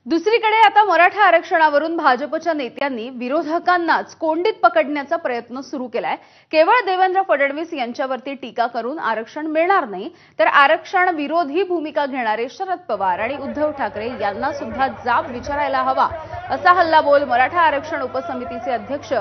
दुसरीकडे आता मराठा आरक्षणावरून भाजपच्या नेत्यांनी विरोधकांनाच कोंडीत पकडण्याचा प्रयत्न सुरू केलाय। केवळ देवेंद्र फडणवीस यांच्यावरती टीका करून आरक्षण मिळणार नाही, तर आरक्षण विरोधी भूमिका घेणारे शरद पवार आणि उद्धव ठाकरे यांना सुद्धा जाब विचारायला हवा, असा हल्लाबोल मराठा आरक्षण उपसमितीचे अध्यक्ष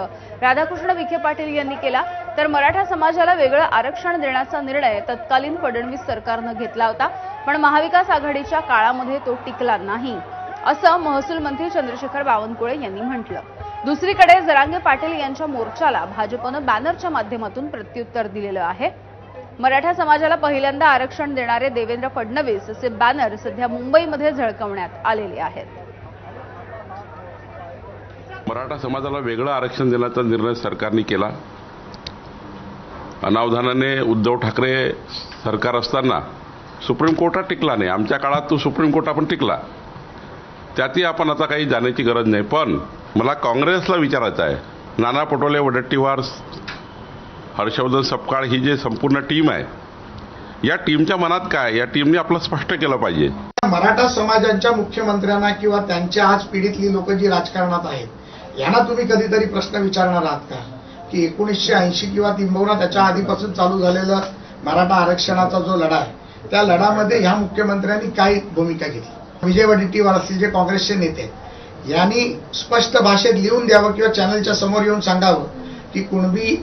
राधाकृष्ण विखे पाटील यांनी केला। तर मराठा समाजाला वेगळं आरक्षण देण्याचा निर्णय तत्कालीन फडणवीस सरकारने घेतला होता, पण महाविकास आघाडीच्या काळामध्ये तो टिकला नाही, असं महसूल मंत्री चंद्रशेखर बावनकुळे यांनी म्हटलं। दुसरीकडे जरांगे पाटील यांच्या मोर्चाला भाजपनं बॅनरच्या माध्यमातून प्रत्युत्तर दिलेलं आहे। मराठा समाजाला पहिल्यांदा आरक्षण देणारे देवेंद्र फडणवीस असे बॅनर सध्या मुंबईमध्ये झळकवण्यात आलेले आहेत। मराठा समाजाला वेगळं आरक्षण देण्याचा निर्णय सरकारने केला। अनावधानाने उद्धव ठाकरे सरकार असताना सुप्रीम कोर्टात टिकला नाही, आमच्या काळात तो सुप्रीम कोर्टात पण टिकला। त्यातही आपण आता काही जाण्याची गरज नाही, पण मला काँग्रेसला विचारायचं आहे, नाना पटोले, वडेट्टीवार, हर्षवर्धन सपकाळ ही जी संपूर्ण टीम आहे, या टीमच्या मनात काय, या टीमने आपलं स्पष्ट केलं पाहिजे। मराठा समाजाच्या मुख्यमंत्र्यांना किंवा त्यांच्या आज पीडितली लोक जी राजकारणात आहेत, यांना तुम्ही कधीतरी प्रश्न विचारणार आहात का की 1980 किंवा किंबहुना त्याच्या आधीपासून चालू झालेला मराठा आरक्षणाचा जो लढा आहे, त्या लढ्यामध्ये ह्या मुख्यमंत्र्यांनी काय भूमिका घेतली? विजय वडेट्टीवार असतील जे काँग्रेसचे नेते, यांनी स्पष्ट भाषेत लिहून द्यावं किंवा चॅनलच्या समोर येऊन सांगावं की कुणबी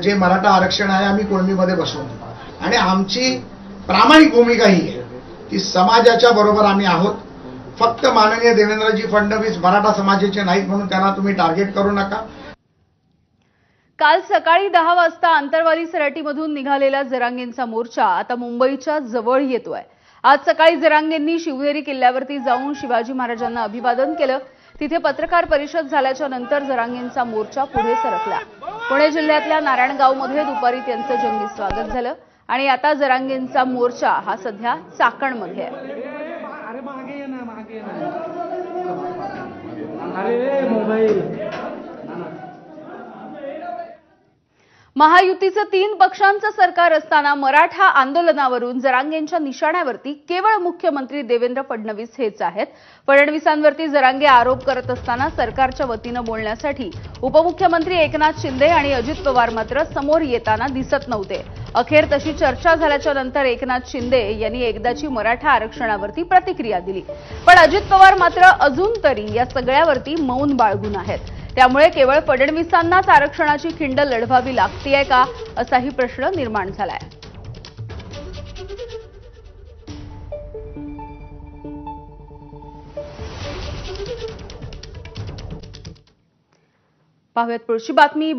जे मराठा आरक्षण आहे आम्ही कुणबीमध्ये बसवून देऊ, आणि आमची प्रामाणिक भूमिका ही आहे की समाजाच्या बरोबर आम्ही आहोत। फक्त माननीय देवेंद्रजी फडणवीस मराठा समाजाचे नाहीत म्हणून त्यांना तुम्ही टार्गेट करू नका। काल सकाळी 10 वाजता आंतरवाली सराटीमधून निघालेला जरांगेंचा मोर्चा आता मुंबईच्या जवळ येतोय। आज सकाळी जरांगेंनी शिवनेरी किल्ल्यावरती जाऊन शिवाजी महाराजांना अभिवादन केलं। तिथे पत्रकार परिषद झाल्याच्या नंतर जरांगेंचा मोर्चा पुढे सरकला। पुणे जिल्ह्यातल्या नारायणगावमध्ये दुपारी त्यांचं जंगी स्वागत झालं आणि आता जरांगेंचा मोर्चा हा सध्या चाकणमध्ये आहे। महायुतीचं 3 पक्षांचं सरकार असताना मराठा आंदोलनावरून जरांगेंच्या निशाण्यावरती केवळ मुख्यमंत्री देवेंद्र फडणवीस हेच आहेत। फडणवीसांवरती जरांगे आरोप करत असताना सरकारच्या वतीनं बोलण्यासाठी उपमुख्यमंत्री एकनाथ शिंदे आणि अजित पवार मात्र समोर येताना दिसत नव्हते। अखेर तशी चर्चा झाल्याच्या नंतर एकनाथ शिंदे यांनी एकदाची मराठा आरक्षणावरती प्रतिक्रिया दिली, पण अजित पवार मात्र अजून तरी या सगळ्यावरती मौन बाळगून आहेत। त्यामुळे केवळ फडणवीसांनाच आरक्षणाची खिंड लढवावी लागतेय का, असाही प्रश्न निर्माण झालाय। पाहूयात पुढची बातमी।